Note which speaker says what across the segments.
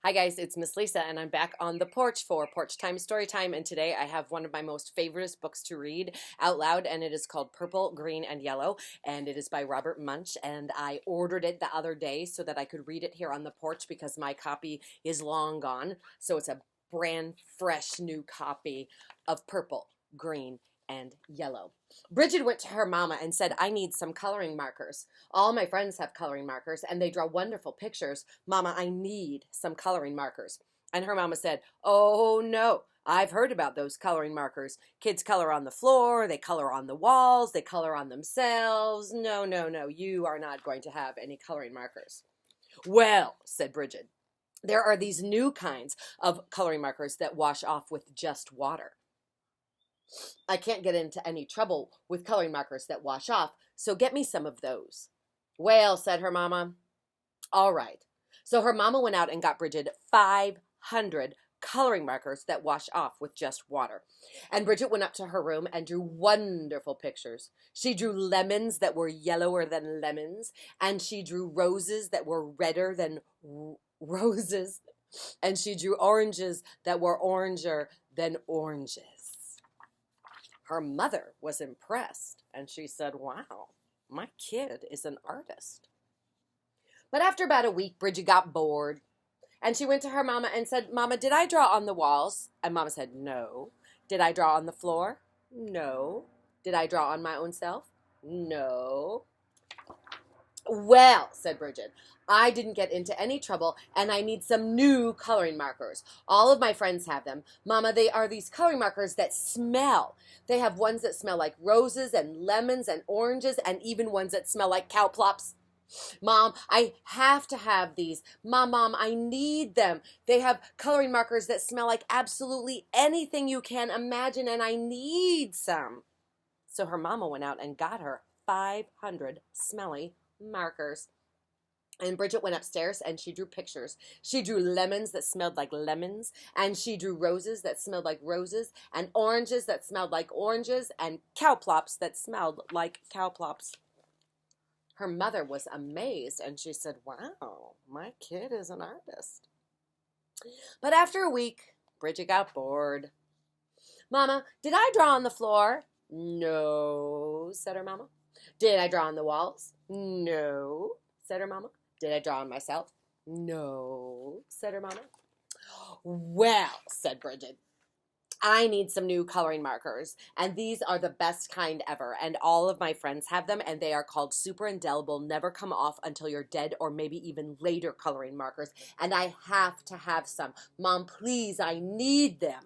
Speaker 1: Hi guys, it's Miss Lisa and I'm back on the porch for Porch Time Story Time, and today I have one of my most favorite books to read out loud, and it is called Purple, Green, and Yellow, and it is by Robert Munsch, and I ordered it the other day so that I could read it here on the porch because my copy is long gone. So it's a brand fresh new copy of Purple, Green, and Yellow. Bridget went to her mama and said, I need some coloring markers. All my friends have coloring markers and they draw wonderful pictures. Mama, I need some coloring markers. And her mama said, oh no, I've heard about those coloring markers. Kids color on the floor, they color on the walls, they color on themselves. No, no, no, you are not going to have any coloring markers. Well, said Bridget, there are these new kinds of coloring markers that wash off with just water. I can't get into any trouble with coloring markers that wash off, so get me some of those. Well, said her mama. All right. So her mama went out and got Bridget 500 coloring markers that wash off with just water. And Bridget went up to her room and drew wonderful pictures. She drew lemons that were yellower than lemons, and she drew roses that were redder than roses, and she drew oranges that were oranger than oranges. Her mother was impressed, and she said, wow, my kid is an artist. But after about a week, Bridget got bored, and she went to her mama and said, Mama, did I draw on the walls? And Mama said, no. Did I draw on the floor? No. Did I draw on my own self? No. Well, said Bridget, I didn't get into any trouble, and I need some new coloring markers. All of my friends have them. Mama, they are these coloring markers that smell. They have ones that smell like roses and lemons and oranges, and even ones that smell like cow plops. Mom, I have to have these. Mom, I need them. They have coloring markers that smell like absolutely anything you can imagine, and I need some. So her mama went out and got her 500 smelly markers. And Bridget went upstairs and she drew pictures. She drew lemons that smelled like lemons, and she drew roses that smelled like roses, and oranges that smelled like oranges, and cow plops that smelled like cow plops. Her mother was amazed, and she said, wow, my kid is an artist. But after a week, Bridget got bored. Mama, did I draw on the floor? No, said her mama. Did I draw on the walls? No, said her mama. Did I draw on myself? No, said her mama. Well, said Bridget, I need some new coloring markers, and these are the best kind ever, and all of my friends have them, and they are called super indelible, never come off until you're dead, or maybe even later coloring markers, and I have to have some. Mom, please, I need them.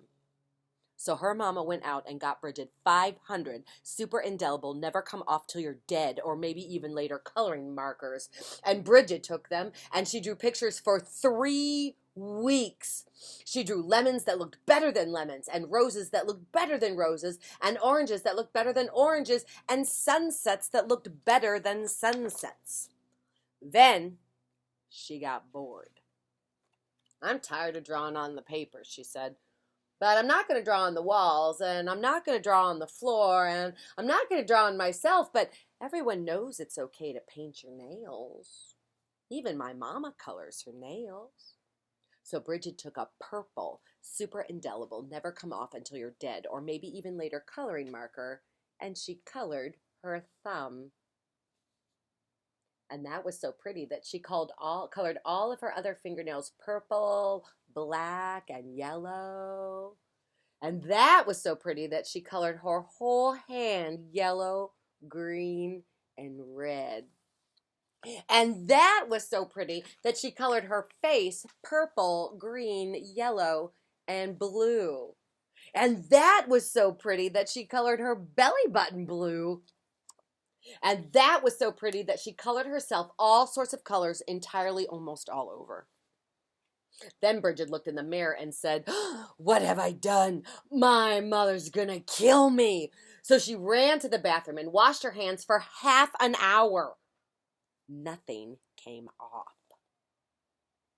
Speaker 1: So her mama went out and got Bridget 500 super indelible, never come off till you're dead, or maybe even later coloring markers. And Bridget took them and she drew pictures for 3 weeks. She drew lemons that looked better than lemons, and roses that looked better than roses, and oranges that looked better than oranges, and sunsets that looked better than sunsets. Then she got bored. I'm tired of drawing on the paper, she said. But I'm not going to draw on the walls, and I'm not going to draw on the floor, and I'm not going to draw on myself, but everyone knows it's okay to paint your nails. Even my mama colors her nails. So Bridget took a purple, super indelible, never come off until you're dead, or maybe even later coloring marker, and she colored her thumb. And that was so pretty that she colored all of her other fingernails purple, black, and yellow. And that was so pretty that she colored her whole hand yellow, green, and red. And that was so pretty that she colored her face purple, green, yellow, and blue. And that was so pretty that she colored her belly button blue. And that was so pretty that she colored herself all sorts of colors entirely almost all over. Then Bridget looked in the mirror and said, what have I done? My mother's gonna kill me. So she ran to the bathroom and washed her hands for half an hour. Nothing came off.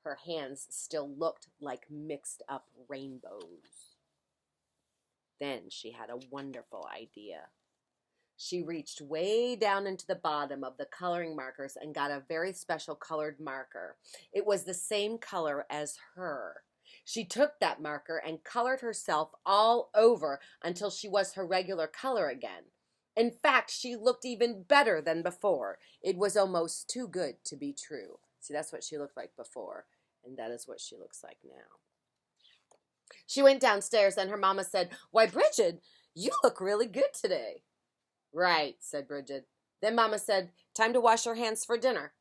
Speaker 1: Her hands still looked like mixed up rainbows. Then she had a wonderful idea. She reached way down into the bottom of the coloring markers and got a very special colored marker. It was the same color as her. She took that marker and colored herself all over until she was her regular color again. In fact, she looked even better than before. It was almost too good to be true. See, that's what she looked like before, and that is what she looks like now. She went downstairs and her mama said, "Why, Bridget, you look really good today." "Right," said Bridget. Then Mama said, "Time to wash your hands for dinner."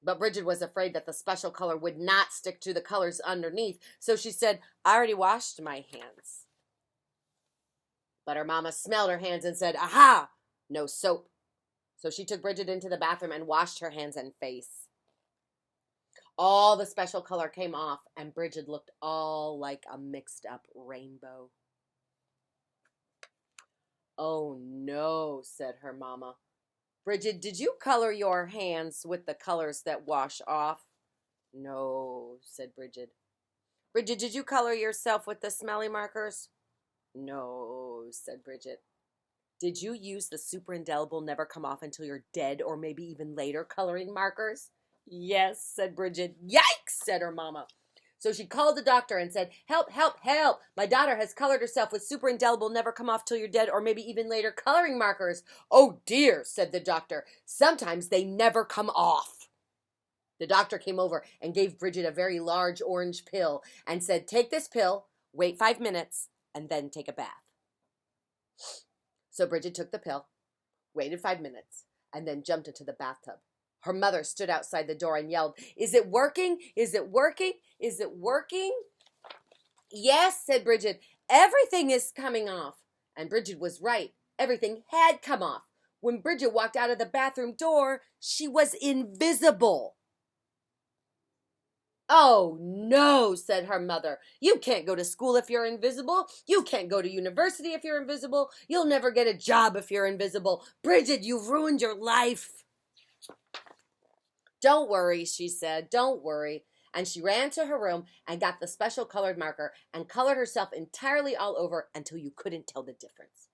Speaker 1: But Bridget was afraid that the special color would not stick to the colors underneath, so she said, "I already washed my hands." But her mama smelled her hands and said, "Aha! No soap." So she took Bridget into the bathroom and washed her hands and face. All the special color came off, and Bridget looked all like a mixed up rainbow. "Oh no," said her mama. "Bridget, did you color your hands with the colors that wash off?" "No," said Bridget. "Bridget, did you color yourself with the smelly markers?" "No," said Bridget. "Did you use the super indelible never come off until you're dead or maybe even later coloring markers?" "Yes," said Bridget. "Yikes," said her mama. So she called the doctor and said, "Help, help, help. My daughter has colored herself with super indelible never come off till you're dead or maybe even later coloring markers." "Oh dear," said the doctor. "Sometimes they never come off." The doctor came over and gave Bridget a very large orange pill and said, "Take this pill, wait 5 minutes, and then take a bath." So Bridget took the pill, waited 5 minutes, and then jumped into the bathtub. Her mother stood outside the door and yelled, "Is it working? Is it working? Is it working?" "Yes," said Bridget. "Everything is coming off." And Bridget was right. Everything had come off. When Bridget walked out of the bathroom door, she was invisible. "Oh, no," said her mother. "You can't go to school if you're invisible. You can't go to university if you're invisible. You'll never get a job if you're invisible. Bridget, you've ruined your life." "Don't worry," she said. "Don't worry." And she ran to her room and got the special colored marker and colored herself entirely all over until you couldn't tell the difference.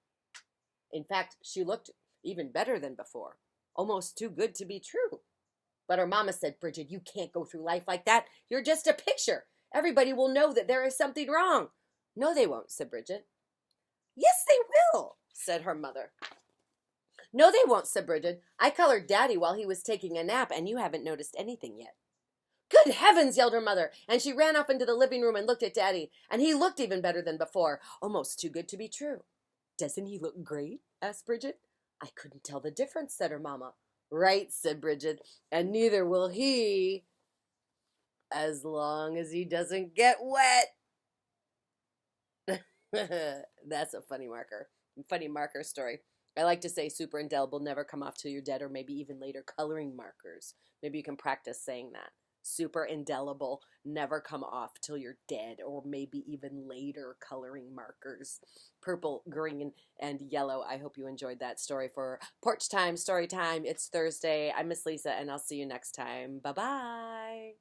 Speaker 1: In fact, she looked even better than before. Almost too good to be true. But her mama said, "Bridget, you can't go through life like that. You're just a picture. Everybody will know that there is something wrong." "No, they won't," said Bridget. "Yes, they will," said her mother. "No, they won't," said Bridget. "I colored Daddy while he was taking a nap, and you haven't noticed anything yet." "Good heavens," yelled her mother, and she ran off into the living room and looked at Daddy, and he looked even better than before, almost too good to be true. "Doesn't he look great?" asked Bridget. "I couldn't tell the difference," said her mama. "Right," said Bridget, "and neither will he, as long as he doesn't get wet." That's a funny marker story. I like to say super indelible never come off till you're dead or maybe even later coloring markers. Maybe you can practice saying that. Super indelible never come off till you're dead or maybe even later coloring markers. Purple, green, and yellow. I hope you enjoyed that story for Porch Time, Story Time. It's Thursday. I'm Miss Lisa, and I'll see you next time. Bye-bye.